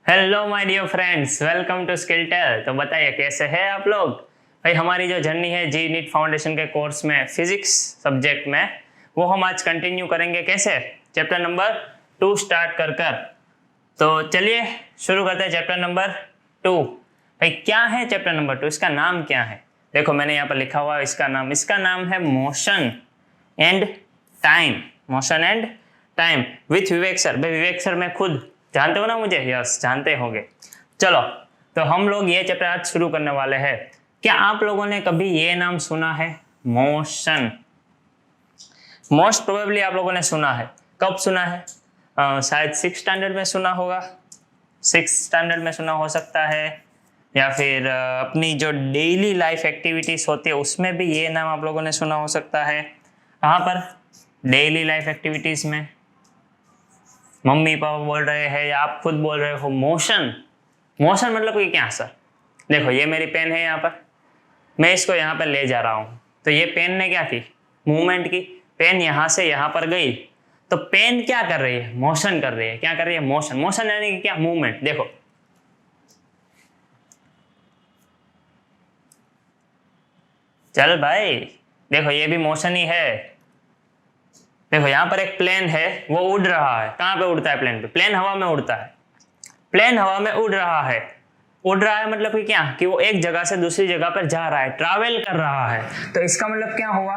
Hello my dear friends, welcome to Skilltale. तो बताइए कैसे हैं आप लोग। भाई हमारी जो जर्नी है जी नीट फाउंडेशन के कोर्स में फिजिक्स सब्जेक्ट में, वो हम आज कंटिन्यू करेंगे। कैसे? चैप्टर नंबर 2 स्टार्ट कर तो चलिए शुरू करते हैं चैप्टर नंबर 2। भाई क्या है चैप्टर नंबर 2? इसका नाम क्या है? देखो मैंने यहाँ पर लिखा हुआ है इसका नाम है motion and time. Motion and time with Vivek sir. भाई विवेक सर मैं खुद, जानते हो ना मुझे? यस, जानते होंगे। चलो तो हम लोग ये चैप्टर आज शुरू करने वाले हैं। क्या आप लोगों ने कभी ये नाम सुना है, मोशन? मोस्ट प्रोबेबली आप लोगों ने सुना है। कब सुना है? शायद 6 स्टैंडर्ड में सुना होगा। 6 स्टैंडर्ड में सुना हो सकता है, या फिर अपनी जो डेली लाइफ एक्टिविटीज होती है उसमें भी ये नाम आप लोगों ने सुना हो सकता है। कहाँ पर? डेली लाइफ एक्टिविटीज में मम्मी पापा बोल रहे हैं या आप खुद बोल रहे हो मोशन। मोशन मतलब कि क्या सर? देखो ये मेरी पेन है, यहाँ पर मैं इसको यहाँ पर ले जा रहा हूँ, तो ये पेन ने क्या की? मूवमेंट की। पेन यहाँ से यहाँ पर गई, तो पेन क्या कर रही है? मोशन कर रही है। क्या कर रही है? मोशन। मोशन यानी कि क्या? मूवमेंट। देखो चल भाई, देखो ये भी मोशन ही है। देखो यहाँ पर एक प्लेन है, वो उड़ रहा है। कहाँ पे उड़ता है प्लेन पे? प्लेन हवा में उड़ता है। प्लेन हवा में उड़ रहा है। उड़ रहा है मतलब कि क्या? कि वो एक जगह से दूसरी जगह पर जा रहा है, ट्रैवल कर रहा है। तो इसका मतलब क्या हुआ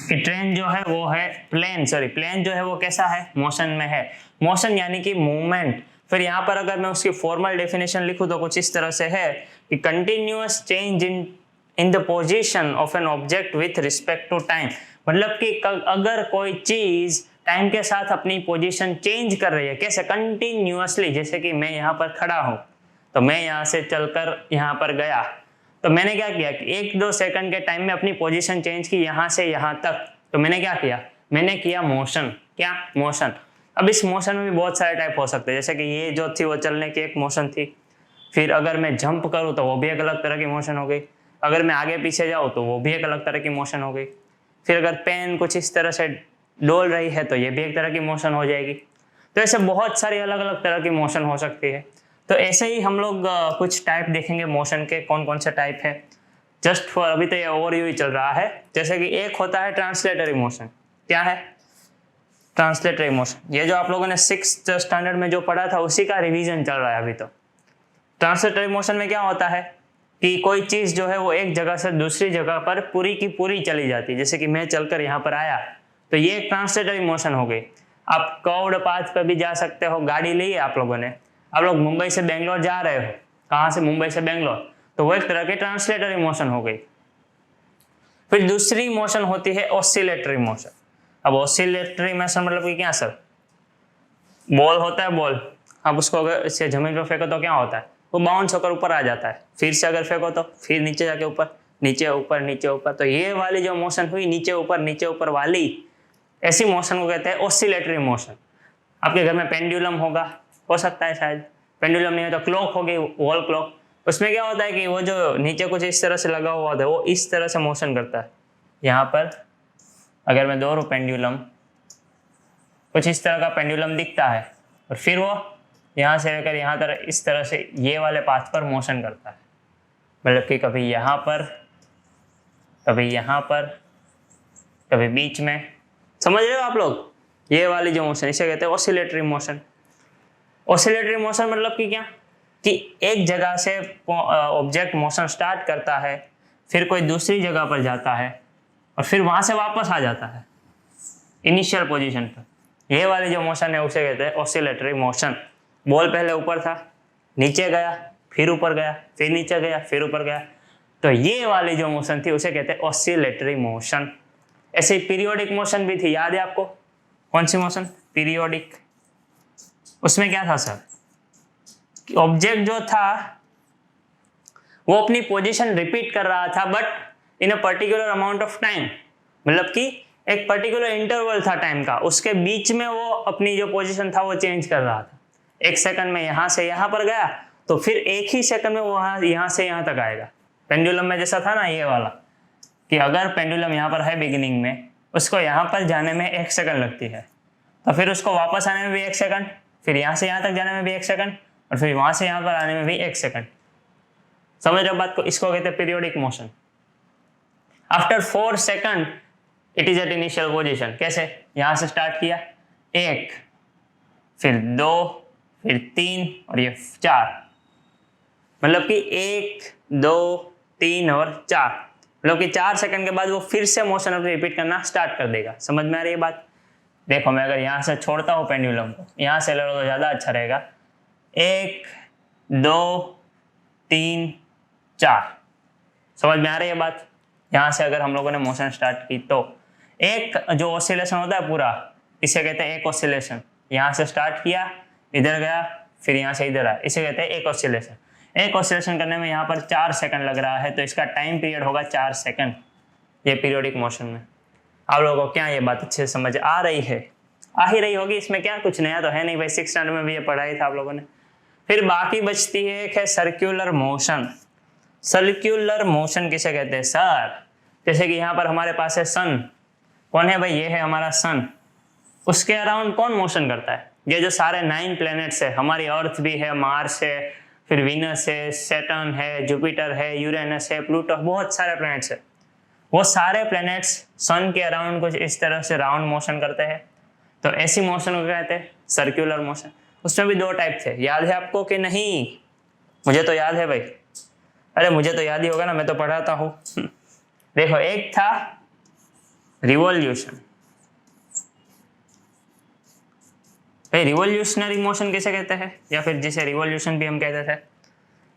कि ट्रेन जो है वो है प्लेन जो है वो कैसा है? मोशन में है। मोशन यानी कि मूवमेंट। फिर यहाँ पर अगर मैं उसकी फॉर्मल डेफिनेशन लिखूं तो कुछ इस तरह से है कि continuous change in the position of an object with respect to time. मतलब कि अगर कोई चीज टाइम के साथ अपनी पोजीशन चेंज कर रही है। कैसे? कंटिन्यूअसली। जैसे कि मैं यहाँ पर खड़ा हूँ, तो मैं यहाँ से चलकर यहाँ पर गया, तो मैंने क्या किया कि 1-2 सेकंड के टाइम में अपनी पोजीशन चेंज की यहाँ से यहाँ तक। तो मैंने क्या किया? मैंने किया मोशन। क्या? मोशन। अब इस मोशन में भी बहुत सारे टाइप हो सकते हैं। जैसे कि ये जो थी वो चलने की एक मोशन थी। फिर अगर मैं जंप करूँ तो वो भी एक अलग तरह की मोशन हो गई। अगर मैं आगे पीछे जाऊँ तो वो भी एक अलग तरह की मोशन हो गई। फिर अगर पेन कुछ इस तरह से डोल रही है तो ये भी एक तरह की मोशन हो जाएगी। तो ऐसे बहुत सारी अलग अलग तरह की मोशन हो सकती है। तो ऐसे ही हम लोग कुछ टाइप देखेंगे मोशन के, कौन कौन से टाइप है। जस्ट फॉर अभी तो ये ओवरव्यू ही चल रहा है। जैसे कि एक होता है ट्रांसलेटरी मोशन। क्या है? Translatory motion. ये जो आप लोगों ने 6th स्टैंडर्ड में जो पढ़ा था उसी का रिवीजन चल रहा है अभी। तो ट्रांसलेटरी मोशन में क्या होता है कि कोई चीज जो है वो एक जगह से दूसरी जगह पर पूरी की पूरी चली जाती है। जैसे कि मैं चलकर यहाँ पर आया, तो ये एक ट्रांसलेटरी मोशन हो गई। आप कर्व्ड पाथ पर भी जा सकते हो। गाड़ी ली है आप लोगों ने, आप लोग मुंबई से बेंगलोर जा रहे हो। कहाँ से? मुंबई से बेंगलोर। तो वो एक तरह की ट्रांसलेटरी मोशन हो गई। फिर दूसरी मोशन होती है ऑसिलेटरी मोशन। अब ऑसिलेटरी मोशन मतलब कि क्या सर? बॉल होता है, बॉल। अब उसको अगर इसे जमीन पर फेंको तो क्या होता है? वो बाउंस होकर ऊपर आ जाता है। फिर से अगर फेंको तो फिर नीचे जाके ऊपर, नीचे ऊपर, नीचे ऊपर। तो ये वाली जो मोशन हुई नीचे ऊपर वाली, ऐसी मोशन को कहते हैं ऑसिलेटरी मोशन। आपके घर में पेंडुलम होगा, हो सकता है शायद। पेंडुलम नहीं है तो क्लॉक होगी, वॉल क्लॉक। उसमें क्या होता है कि वो जो नीचे कुछ इस तरह से लगा हुआ होता है, वो इस तरह से मोशन करता है। यहाँ पर अगर मैं दौड़ूं पेंडुलम, कुछ इस तरह का पेंडुलम दिखता है, और फिर वो यहाँ से लेकर यहाँ तक इस तरह से ये वाले पाथ पर मोशन करता है। मतलब कि कभी यहाँ पर, कभी यहाँ पर, कभी बीच में। समझ रहे हो आप लोग? ये वाली जो मोशन, इसे कहते हैं ऑसिलेटरी मोशन। ऑसिलेटरी मोशन मतलब कि क्या? कि एक जगह से ऑब्जेक्ट मोशन स्टार्ट करता है, फिर कोई दूसरी जगह पर जाता है, और फिर वहां से वापस आ जाता है इनिशियल पोजीशन पर। ये वाली जो मोशन है उसे कहते हैं ऑसिलेटरी मोशन। बॉल पहले ऊपर था, नीचे गया, फिर ऊपर गया, फिर नीचे गया, फिर ऊपर गया। तो ये वाली जो मोशन थी उसे कहते हैं ऑसिलेटरी मोशन। ऐसे ही पीरियोडिक मोशन भी थी, याद है आपको? कौन सी मोशन? पीरियोडिक। उसमें क्या था सर? ऑब्जेक्ट जो था वो अपनी पोजीशन रिपीट कर रहा था, but in a particular amount of time. मतलब कि एक पर्टिकुलर इंटरवल था टाइम का, उसके बीच में वो अपनी जो पोजीशन था वो चेंज कर रहा था। 1 सेकंड में यहाँ से यहाँ पर गया, तो फिर 1 ही सेकंड में वो यहाँ से यहाँ तक आएगा। पेंडुलम में जैसा था ना ये वाला, कि अगर पेंडुलम यहाँ पर है बिगिनिंग में, उसको यहाँ पर जाने में 1 सेकंड लगती है, तो फिर उसको वापस आने में भी 1 सेकंड, फिर यहाँ से यहाँ तक जाने में भी 1 सेकंड, और फिर वहां से यहाँ पर आने में भी 1 सेकंड। समझ रहे हो बात को? इसको कहते हैं periodic motion. After 4 second it is at initial position. कैसे? यहां से स्टार्ट किया 1, फिर 2, फिर 3 और ये 4, मतलब कि 1, 2, 3 और 4, मतलब कि 4 सेकंड के बाद वो फिर से मोशन अपनी रिपीट करना स्टार्ट कर देगा। समझ में आ रही है बात? देखो मैं अगर यहाँ से छोड़ता हूँ पेंडुलम को, यहाँ से ले लो तो ज़्यादा अच्छा रहेगा। 1, 2, 3, 4, समझ में आ रही है बात? यहाँ से अगर हम लोगों ने मोशन स्टार्ट की तो एक जो ऑसिलेशन होता है पूरा, इसे कहते हैं एक ऑसिलेशन। यहाँ से स्टार्ट किया, इधर गया, फिर यहाँ से इधर आया, इसे कहते हैं एक ऑसिलेशन। एक ऑसिलेशन करने में यहाँ पर 4 सेकंड लग रहा है, तो इसका टाइम पीरियड होगा 4 सेकंड, ये पीरियोडिक मोशन में। आप लोगों को क्या ये बात अच्छे से समझ आ रही है? आ ही रही होगी, इसमें क्या कुछ नया तो है नहीं भाई, 6th स्टैंडर्ड में भी ये पढ़ाई था आप लोगों ने। फिर बाकी बचती है एक है सर्क्यूलर मोशन। सर्क्यूलर मोशन किसे कहते हैं सर? जैसे कि यहाँ पर हमारे पास है सन। कौन है भाई? ये है हमारा सन। उसके अराउंड कौन मोशन करता है? ये जो सारे 9 प्लैनेट्स है, हमारी अर्थ भी है, मार्स है, फिर वीनस है, सैटर्न है, जुपिटर है, यूरेनस है, प्लूटो, बहुत सारे प्लैनेट्स है। वो सारे प्लैनेट्स सन के अराउंड कुछ इस तरह से राउंड मोशन करते हैं, तो ऐसी मोशन को कहते हैं सर्क्यूलर मोशन। उसमें भी 2 टाइप थे, याद है आपको कि नहीं? मुझे तो याद है भाई। अरे मुझे तो याद ही होगा ना, मैं तो पढ़ाता हूँ। देखो, एक था रिवॉल्यूशन। भाई रिवॉल्यूशनरी मोशन किसे कहते हैं, या फिर जिसे रिवॉल्यूशन भी हम कहते थे,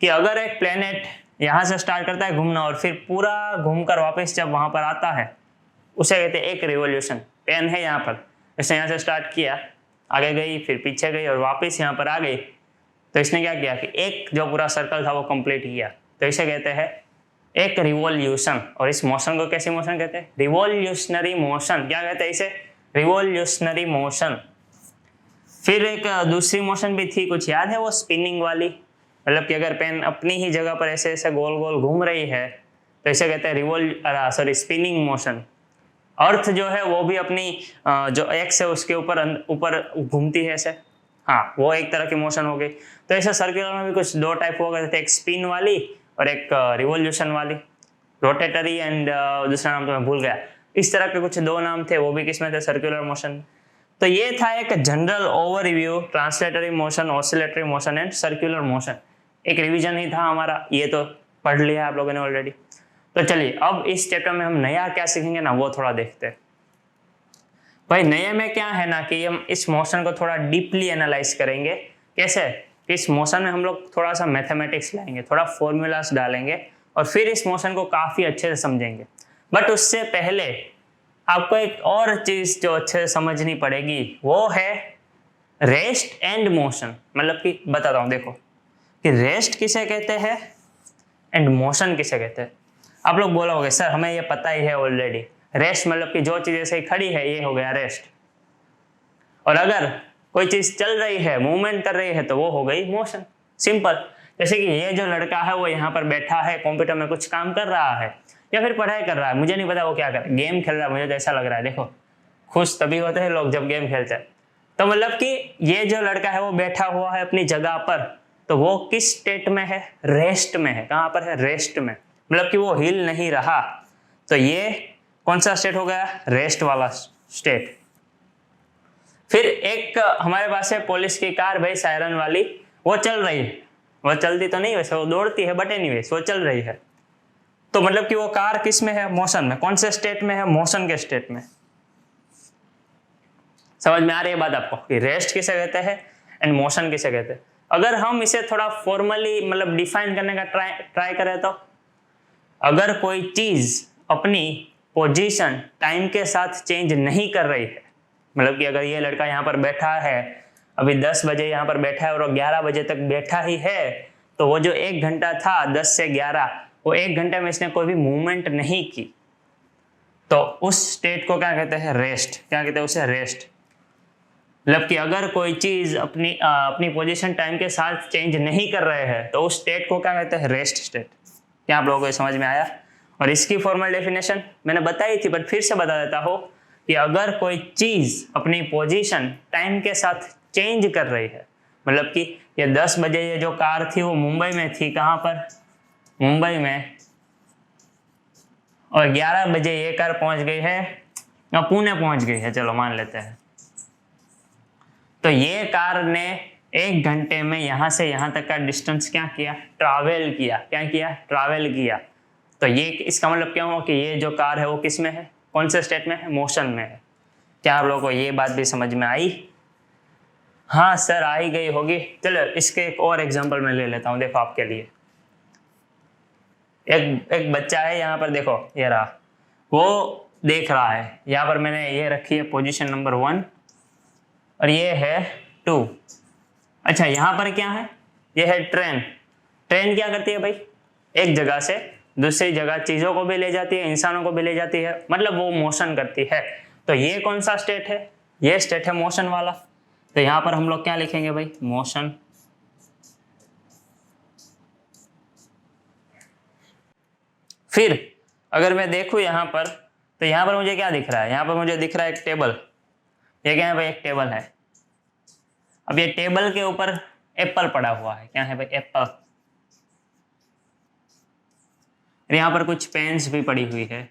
कि अगर एक प्लेनेट यहाँ से स्टार्ट करता है घूमना और फिर पूरा घूमकर वापस जब वहां पर आता है, उसे कहते हैं एक रिवॉल्यूशन। पेन है यहाँ पर, इसने यहाँ से स्टार्ट किया, आगे गई, फिर पीछे गई और वापस यहाँ पर आ गई, तो इसने क्या किया कि एक जो पूरा सर्कल था वो कंप्लीट किया, तो इसे कहते हैं एक रिवॉल्यूशन। और इस मोशन को कैसी मोशन कहते हैं? Revolutionary motion. क्या कहते हैं इसे? Revolutionary motion. फिर एक दूसरी मोशन भी थी, कुछ याद है? वो स्पिनिंग वाली, मतलब कि अगर पेन अपनी ही जगह पर ऐसे ऐसे गोल गोल घूम रही है, तो इसे कहते हैं स्पिनिंग मोशन। अर्थ जो है वो भी अपनी जो एक्स है उसके ऊपर घूमती है ऐसे, हाँ, वो एक तरह की मोशन हो गई। तो ऐसे सर्कुलर में भी कुछ 2 टाइप हो गए थे, एक स्पिन वाली और एक रिवॉल्यूशन वाली, रोटेटरी एंड दूसरा नाम तो मैं भूल गया। इस तरह के कुछ 2 नाम थे, वो भी किसमें थे? Circular motion. तो ये था एक general overview, translatory motion, oscillatory motion and circular motion. एक रिवीजन ही था हमारा, ये तो पढ़ लिया आप लोगों ने ऑलरेडी। तो चलिए अब इस चैप्टर में हम नया क्या सीखेंगे ना, वो थोड़ा देखते हैं। भाई नए में क्या है ना कि हम इस मोशन को थोड़ा डीपली एनालाइज करेंगे। कैसे? इस मोशन में हम लोग थोड़ा सा मैथमेटिक्स लाएंगे, थोड़ा फॉर्मूलाज डालेंगे और फिर इस मोशन को काफ़ी अच्छे से समझेंगे। बट उससे पहले आपको एक और चीज़ जो अच्छे से समझनी पड़ेगी, वो है रेस्ट एंड मोशन। मतलब कि बताता हूँ, देखो कि रेस्ट किसे कहते हैं एंड मोशन किसे कहते हैं। आप लोग बोलोगे सर हमें ये पता ही है ऑलरेडी, रेस्ट मतलब कि जो चीज़ ऐसे ही खड़ी है ये हो गया रेस्ट, और अगर कोई चीज़ चल रही है, मूवमेंट कर रही है, तो वो हो गई मोशन। सिंपल। जैसे कि ये जो लड़का है वो यहाँ पर बैठा है, कंप्यूटर में कुछ काम कर रहा है या फिर पढ़ाई कर रहा है, मुझे नहीं पता वो क्या कर रहा है, गेम खेल रहा है, मुझे तो ऐसा लग रहा है। देखो, खुश तभी होते हैं लोग जब गेम खेलते हैं। तो मतलब कि ये जो लड़का है वो बैठा हुआ है अपनी जगह पर, तो वो किस स्टेट में है? रेस्ट में है। कहाँ पर है? रेस्ट में, मतलब कि वो हिल नहीं रहा। तो ये कौन सा स्टेट हो गया? रेस्ट वाला स्टेट। फिर एक हमारे पास है पुलिस की कार भाई, सायरन वाली, वो चल रही है, वो चलती तो नहीं वैसे, वो दौड़ती है, बट एनीवेज वो चल रही है। तो मतलब कि वो कार किस में है? मोशन में। कौन से स्टेट में है? मोशन के स्टेट में। समझ में आ रही है बात आपको कि रेस्ट किसे कहते हैं एंड मोशन किसे कहते हैं। अगर हम इसे थोड़ा फॉर्मली मतलब डिफाइन करने का ट्राई करें, तो अगर कोई चीज अपनी पोजीशन टाइम के साथ चेंज नहीं कर रही है, मतलब कि अगर ये लड़का यहाँ पर बैठा है, अभी 10 बजे यहाँ पर बैठा है और 11 बजे तक बैठा ही है, तो वो जो 1 घंटा था 10 से 11, वो 1 घंटे में इसने कोई भी मूवमेंट नहीं की, तो उस स्टेट को क्या कहते हैं? रेस्ट। क्या कहते हैं उसे? रेस्ट। मतलब कि अगर कोई चीज अपनी पोजीशन टाइम के साथ चेंज नहीं कर रहे हैं, तो उस स्टेट को क्या कहते हैं? Rest state. क्या आप लोगों को समझ में आया? और इसकी फॉर्मल डेफिनेशन मैंने बताई थी, बट फिर से बता देता हूँ कि अगर कोई चीज अपनी पोजीशन टाइम के साथ चेंज कर रही है, मतलब कि ये 10 बजे ये जो कार थी वो मुंबई में थी, कहाँ पर, मुंबई में, और 11 बजे ये कार पहुंच गई है या पुणे पहुंच गई है, चलो मान लेते हैं। तो ये कार ने 1 घंटे में यहाँ से यहाँ तक का डिस्टेंस क्या किया, ट्रैवल किया। क्या किया, ट्रैवल किया। तो ये इसका मतलब क्या हुआ कि ये जो कार है वो किस में है, कौन से स्टेट में है, मोशन में है। क्या आप लोगों को ये बात भी समझ में आई? हाँ सर आ ही गई होगी। चलो इसके एक और एग्जांपल मैं ले लेता हूँ, देखो आपके लिए। एक बच्चा है यहाँ पर, देखो ये रहा, वो देख रहा है, यहाँ पर मैंने ये रखी है पोजीशन नंबर 1 और ये है 2। अच्छा यहाँ पर क्या है, ये है ट्रेन। ट्रेन क्या करती है भाई, एक जगह से दूसरी जगह चीजों को भी ले जाती है, इंसानों को भी ले जाती है, मतलब वो मोशन करती है। तो ये कौन सा स्टेट है, ये स्टेट है मोशन वाला। तो यहाँ पर हम लोग क्या लिखेंगे भाई, मोशन। फिर अगर मैं देखूं यहाँ पर, तो यहाँ पर मुझे क्या दिख रहा है, यहाँ पर मुझे दिख रहा है एक टेबल। ये क्या है भाई, एक टेबल है। अब ये टेबल के ऊपर एप्पल पड़ा हुआ है, क्या है भाई, एप्पल। यहाँ पर कुछ पेन्स भी पड़ी हुई है।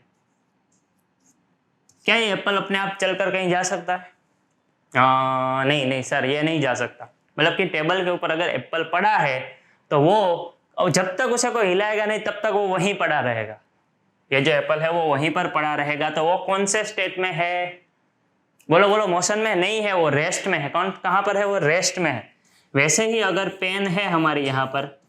क्या ये एप्पल अपने आप चलकर कहीं जा सकता है? नहीं नहीं सर, ये नहीं जा सकता। मतलब कि टेबल के ऊपर अगर एप्पल पड़ा है तो वो, और जब तक उसे कोई हिलाएगा नहीं तब तक वो वहीं पड़ा रहेगा। ये जो एप्पल है वो वहीं पर पड़ा रहेगा। तो वो कौन से स्टेट में है, बोलो बोलो, मोशन में नहीं है, वो रेस्ट में है। कौन, कहाँ पर है, वो रेस्ट में है। वैसे ही अगर पेन है हमारी यहाँ पर,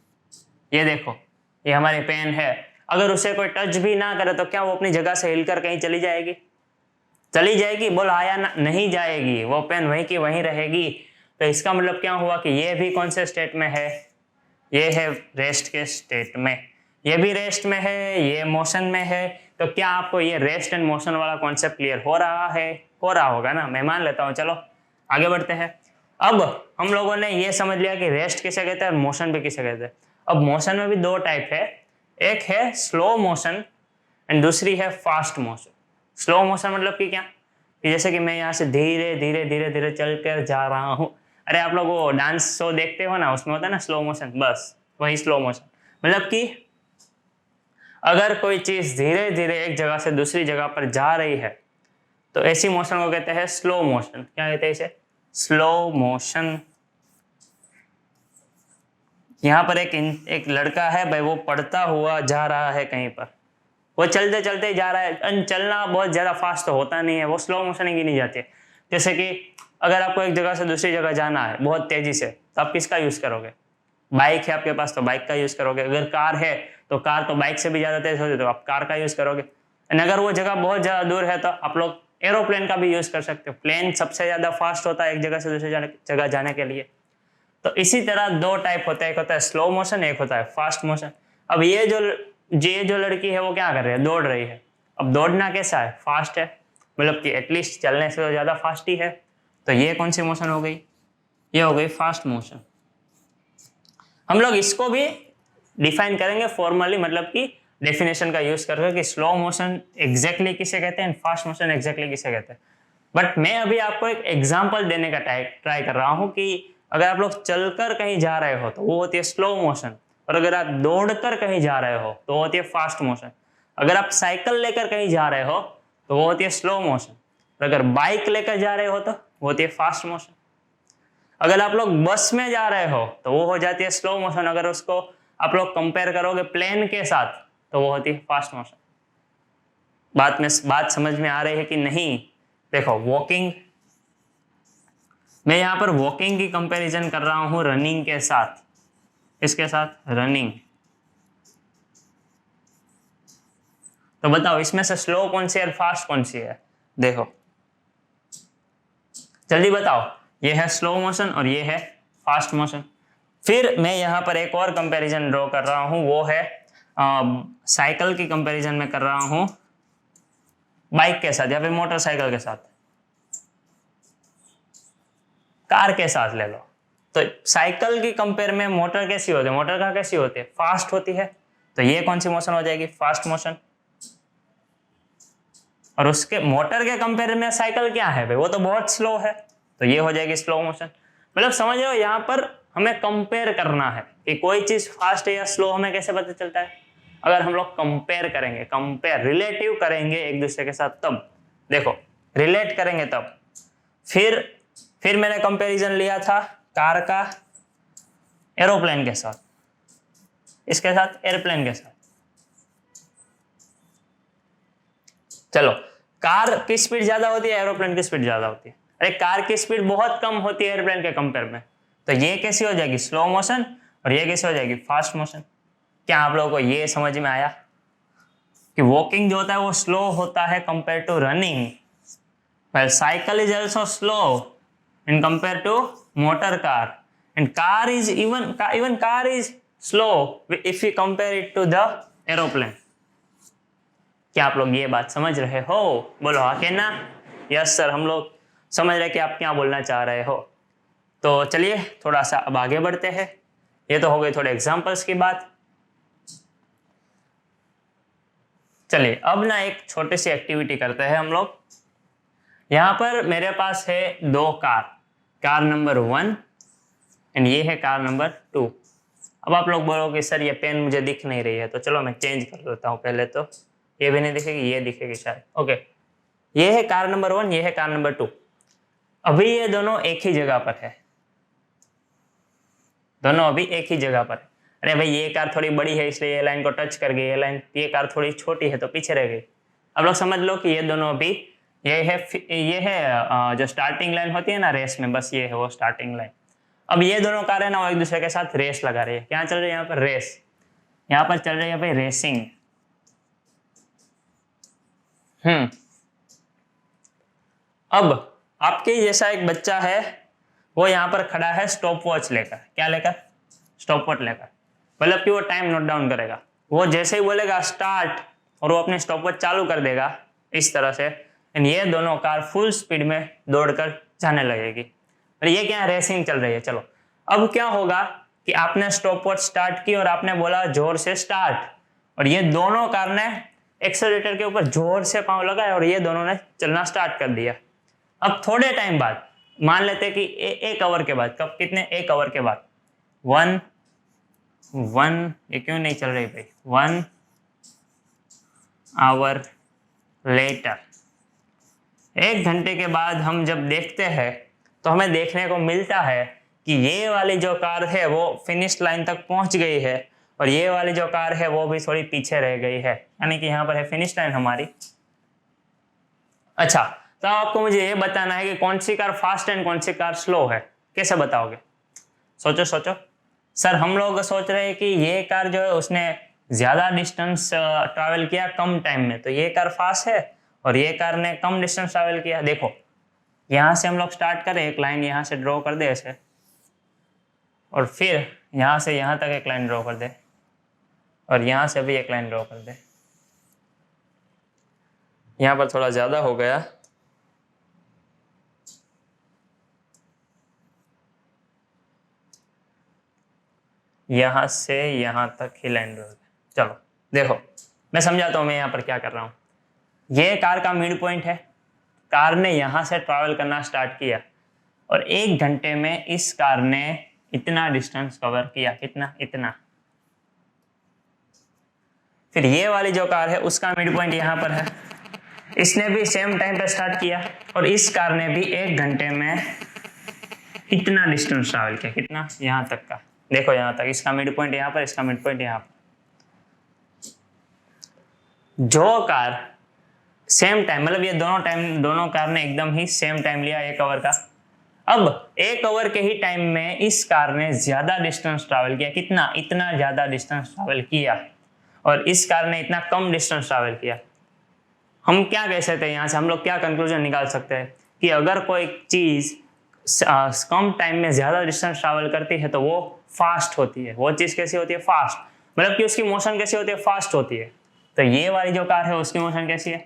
ये देखो ये हमारी पेन है, अगर उसे कोई टच भी ना करे तो क्या वो अपनी जगह से हिलकर कहीं चली जाएगी? चली जाएगी? बोल आया ना, नहीं जाएगी, वो पेन वहीं की वहीं रहेगी। तो इसका मतलब क्या हुआ कि ये भी कौन से स्टेट में है, ये है रेस्ट के स्टेट में। ये भी रेस्ट में है, ये मोशन में है। तो क्या आपको ये रेस्ट एंड मोशन वाला कॉन्सेप्ट क्लियर हो रहा है? हो रहा होगा ना, मैं मान लेता हूँ। चलो आगे बढ़ते हैं। अब हम लोगों ने ये समझ लिया कि रेस्ट किसे कहते हैं और मोशन भी किसे कहते हैं। अब मोशन में भी 2 टाइप है, एक है स्लो मोशन एंड दूसरी है फास्ट मोशन। स्लो मोशन मतलब कि क्या, कि जैसे कि मैं यहाँ से धीरे धीरे धीरे धीरे चल कर जा रहा हूँ। अरे आप लोग वो डांस शो देखते हो ना, उसमें होता है ना स्लो मोशन, बस वही स्लो मोशन। मतलब कि अगर कोई चीज धीरे धीरे एक जगह से दूसरी जगह पर जा रही है तो ऐसी मोशन को कहते हैं स्लो मोशन। क्या कहते हैं इसे, स्लो मोशन। यहाँ पर एक लड़का है भाई, वो पढ़ता हुआ जा रहा है कहीं पर, वो चलते चलते जा रहा है। चलना बहुत ज्यादा फास्ट तो होता नहीं है, वो स्लो मोशन ही गिनी जाती है। जैसे कि अगर आपको एक जगह से दूसरी जगह जाना है बहुत तेजी से, तो आप किसका यूज करोगे? बाइक है आपके पास तो बाइक का यूज करोगे। अगर कार है तो कार तो बाइक से भी ज्यादा तेज होती है तो आप कार का यूज करोगे। एंड अगर वो जगह बहुत ज्यादा दूर है तो आप लोग एरोप्लेन का भी यूज कर सकते हो। प्लेन सबसे ज्यादा फास्ट होता है एक जगह से दूसरी जगह जाने के लिए। तो इसी तरह 2 टाइप होते हैं, एक होता है स्लो मोशन, एक होता है फास्ट मोशन। अब ये जो लड़की है वो क्या कर रही है, दौड़ रही है। अब दौड़ना कैसा है, फास्ट है, मतलब कि एटलीस्ट चलने से तो ज्यादा फास्ट ही है। तो ये कौन सी मोशन हो गई, ये हो गई फास्ट मोशन। हम लोग इसको भी डिफाइन करेंगे फॉर्मली, मतलब कि डेफिनेशन का यूज करके कि स्लो मोशन एग्जैक्टली किसे कहते हैं, फास्ट मोशन एग्जैक्टली किसे कहते हैं। बट मैं अभी आपको एक एग्जांपल देने का ट्राई कर रहा हूं कि अगर आप लोग चलकर कहीं जा रहे हो तो वो होती है स्लो मोशन, और अगर आप दौड़कर कहीं जा रहे हो तो वो होती है फास्ट मोशन। अगर आप साइकिल लेकर कहीं जा रहे हो तो वो होती है स्लो मोशन, और अगर बाइक लेकर जा रहे हो तो वो होती है फास्ट मोशन। अगर आप लोग बस में जा रहे हो तो वो हो जाती है स्लो मोशन। अगर उसको आप लोग कंपेयर करोगे प्लेन के साथ तो वो होती है फास्ट मोशन। बात समझ में आ रही है कि नहीं? देखो वॉकिंग, मैं यहाँ पर वॉकिंग की कंपैरिजन कर रहा हूँ रनिंग के साथ, इसके साथ रनिंग। तो बताओ इसमें से स्लो कौन सी है और फास्ट कौन सी है? देखो जल्दी बताओ, ये है स्लो मोशन और ये है फास्ट मोशन। फिर मैं यहाँ पर एक और कंपैरिजन ड्रॉ कर रहा हूँ, वो है साइकिल की कंपैरिजन में कर रहा हूँ बाइक के साथ या फिर मोटरसाइकिल के साथ, कार के साथ ले लो। तो साइकिल की कंपेयर में मोटर कैसी होती है, मोटर कार कैसी होती है, फास्ट होती है। तो ये कौन सी मोशन हो जाएगी, फास्ट मोशन। और उसके मोटर के कंपेयर में साइकिल क्या है भाई, वो तो बहुत स्लो है, तो ये हो जाएगी स्लो मोशन। मतलब समझ रहे हो, यहाँ पर हमें कंपेयर करना है कि कोई चीज फास्ट है या स्लो, हमें कैसे पता चलता है? अगर हम लोग कंपेयर करेंगे, कंपेयर रिलेटिव करेंगे एक दूसरे के साथ, तब देखो रिलेट करेंगे तब। फिर मैंने कंपैरिजन लिया था कार का एरोप्लेन के साथ, इसके साथ एयरप्लेन के साथ। चलो, कार की स्पीड ज्यादा होती है, एरोप्लेन की स्पीड ज्यादा होती है? अरे कार की स्पीड बहुत कम होती है एयरप्लेन के कंपेयर में, तो ये कैसी हो जाएगी? Slow motion. और ये कैसी हो जाएगी? Fast motion. क्या आप लोगों को ये समझ में आया कि वॉकिंग जो होता है वो स्लो होता है compare to running? Well, cycle is also slow in compare to motor car, and car is even car is slow if you compare it to the aeroplane. क्या आप लोग ये बात समझ रहे हो? बोलो हाँ के ना? यस सर, हम लोग समझ रहे कि आप क्या बोलना चाह रहे हो। तो चलिए थोड़ा सा अब आगे बढ़ते हैं। ये तो हो गई थोड़े एग्जांपल्स की बात। चलिए अब ना एक छोटी सी एक्टिविटी करते हैं हम लोग। यहाँ पर मेरे पास है दो कार नंबर 1 एंड ये है कार नंबर 2। अब आप लोग बोलोगे सर ये पेन मुझे दिख नहीं रही है, तो चलो मैं चेंज कर देता हूँ। पहले तो ये भी नहीं दिखेगी, ये दिखेगी शायद। ओके, ये है कार नंबर 1, ये है कार नंबर 2। अभी ये दोनों एक ही जगह पर है, दोनों अभी एक ही जगह पर है। अरे भाई ये कार थोड़ी बड़ी है इसलिए ये लाइन को टच कर गई, ये कार थोड़ी छोटी है तो पीछे रह गई। अब लोग समझ लो कि ये दोनों अभी ये है जो स्टार्टिंग लाइन होती है ना रेस में, बस ये है वो स्टार्टिंग लाइन। अब ये दोनों कार है ना वो एक दूसरे के साथ रेस लगा रही है। क्या चल रही है यहाँ पर? रेस। यहाँ पर चल रही है भाई रेसिंग। अब आपके जैसा एक बच्चा है, वो यहाँ पर खड़ा है स्टॉप वॉच लेकर। क्या लेकर? स्टॉप वॉच लेकर। मतलब कि वो टाइम नोट डाउन करेगा। वो जैसे ही बोलेगा स्टार्ट और वो अपने स्टॉप वॉच चालू कर देगा इस तरह से, एंड ये दोनों कार फुल स्पीड में दौड़कर जाने लगेगी। और ये क्या रेसिंग चल रही है। चलो अब क्या होगा कि आपने स्टॉप वॉच स्टार्ट की और आपने बोला जोर से स्टार्ट, और ये दोनों कार ने एक्सेलरेटर के ऊपर जोर से पांव लगाया और ये दोनों ने चलना स्टार्ट कर दिया। अब थोड़े टाइम बाद, मान लेते हैं कि एक आवर के बाद, कब कितने? 1 आवर के बाद, वन ये क्यों नहीं चल रही भाई? 1 आवर लेटर, 1 घंटे के बाद हम जब देखते हैं तो हमें देखने को मिलता है कि ये वाली जो कार है वो फिनिश लाइन तक पहुंच गई है और ये वाली जो कार है वो भी थोड़ी पीछे रह गई है। यानी कि यहाँ पर है फिनिश लाइन हमारी। अच्छा, तो आपको मुझे ये बताना है कि कौन सी कार फास्ट एंड कौन सी कार स्लो है। कैसे बताओगे? सोचो सोचो। सर हम लोग सोच रहे हैं कि ये कार जो है उसने ज्यादा डिस्टेंस ट्रैवल किया कम टाइम में, तो ये कार फास्ट है, और ये कार ने कम डिस्टेंस ट्रैवल किया। देखो यहाँ से हम लोग स्टार्ट करें, एक लाइन यहाँ से ड्रॉ कर दे ऐसे, और फिर यहाँ से यहाँ तक एक लाइन ड्रॉ कर दे, और यहाँ से भी एक लाइन ड्रॉ कर दे। यहाँ पर थोड़ा ज्यादा हो गया, यहाँ से यहाँ तक ही लाइन ड्रॉ। चलो देखो मैं समझाता हूँ मैं यहाँ पर क्या कर रहा हूँ। ये कार का मिड पॉइंट है, कार ने यहाँ से ट्रैवल करना स्टार्ट किया और 1 घंटे में इस कार ने इतना डिस्टेंस कवर किया। कितना? इतना। फिर ये वाली जो कार है उसका मिड पॉइंट यहाँ पर है, इसने भी सेम टाइम पे स्टार्ट किया और इस कार ने भी 1 घंटे में इतना डिस्टेंस ट्रैवल किया। कितना? यहाँ तक का। देखो यहाँ तक, इसका मिड पॉइंट यहाँ पर, इसका मिड पॉइंट यहाँ पर। जो कार सेम टाइम, मतलब ये दोनों कार ने एकदम ही सेम टाइम लिया 1 आवर का। अब 1 आवर के ही टाइम में इस कार ने ज्यादा डिस्टेंस ट्रैवल किया। कितना? इतना ज्यादा डिस्टेंस ट्रैवल किया, और इस कार ने इतना कम डिस्टेंस ट्रैवल किया। हम क्या कह सकते हैं यहाँ से? हम लोग क्या कंक्लूजन निकाल सकते हैं कि अगर कोई चीज कम टाइम में ज्यादा डिस्टेंस ट्रैवल करती है तो वो फास्ट होती है। वो चीज कैसी होती है? फास्ट। मतलब कि उसकी मोशन कैसी होती है? फास्ट होती है। तो ये वाली जो कार है उसकी मोशन कैसी है?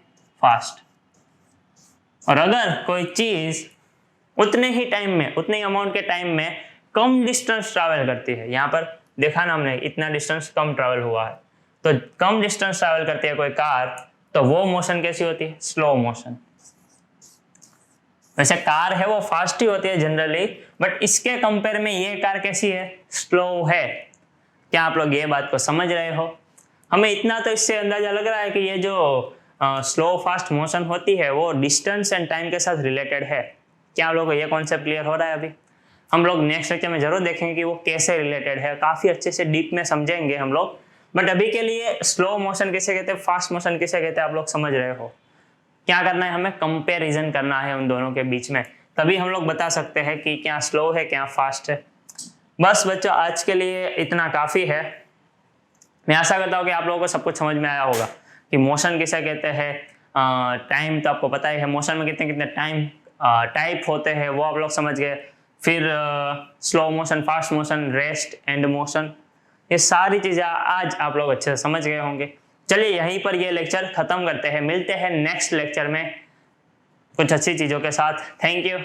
फास्ट। और अगर कोई चीज उतने ही टाइम में, उतने ही अमाउंट के टाइम में कम डिस्टेंस ट्रैवल करती है, यहाँ पर देखा ना हमने इतना डिस्टेंस कम ट्रैवल हुआ है, तो कम डिस्टेंस ट्रैवल करती है कोई कार, तो वो मोशन कैसी होती है? Slow motion. वैसे कार है वो फास्ट ही होती है जनरली, बट इसके कंपेयर में ये कार कैसी है, स्लो है। क्या आप लोग ये बात को समझ रहे हो? हमें इतना तो इससे अंदाजा लग रहा है कि ये जो स्लो फास्ट मोशन होती है वो डिस्टेंस एंड टाइम के साथ रिलेटेड है। क्या आप लोगों को ये कॉन्सेप्ट क्लियर हो रहा है? अभी हम लोग नेक्स्ट लेक्चर में जरूर देखेंगे कि वो कैसे रिलेटेड है, काफी अच्छे से डीप में समझेंगे हम लोग। बट अभी के लिए स्लो मोशन किसे कहते हैं, फास्ट मोशन किसे कहते हैं, आप लोग समझ रहे हो। क्या करना है, हमें कंपैरिजन करना है उन दोनों के बीच में, तभी हम लोग बता सकते हैं कि क्या स्लो है क्या फास्ट है। बस बच्चों, आज के लिए इतना काफी है। मैं आशा करता हूँ कि आप लोगों को सब कुछ समझ में आया होगा कि मोशन किसे कहते हैं। टाइम तो आपको पता ही है, मोशन में कितने कितने टाइम टाइप होते हैं वो आप लोग समझ गए। फिर slow motion, fast motion, rest and motion, ये सारी चीज़ें आज आप लोग अच्छे से समझ गए होंगे। चलिए यहीं पर ये लेक्चर खत्म करते हैं, मिलते हैं नेक्स्ट लेक्चर में कुछ अच्छी चीज़ों के साथ। Thank you.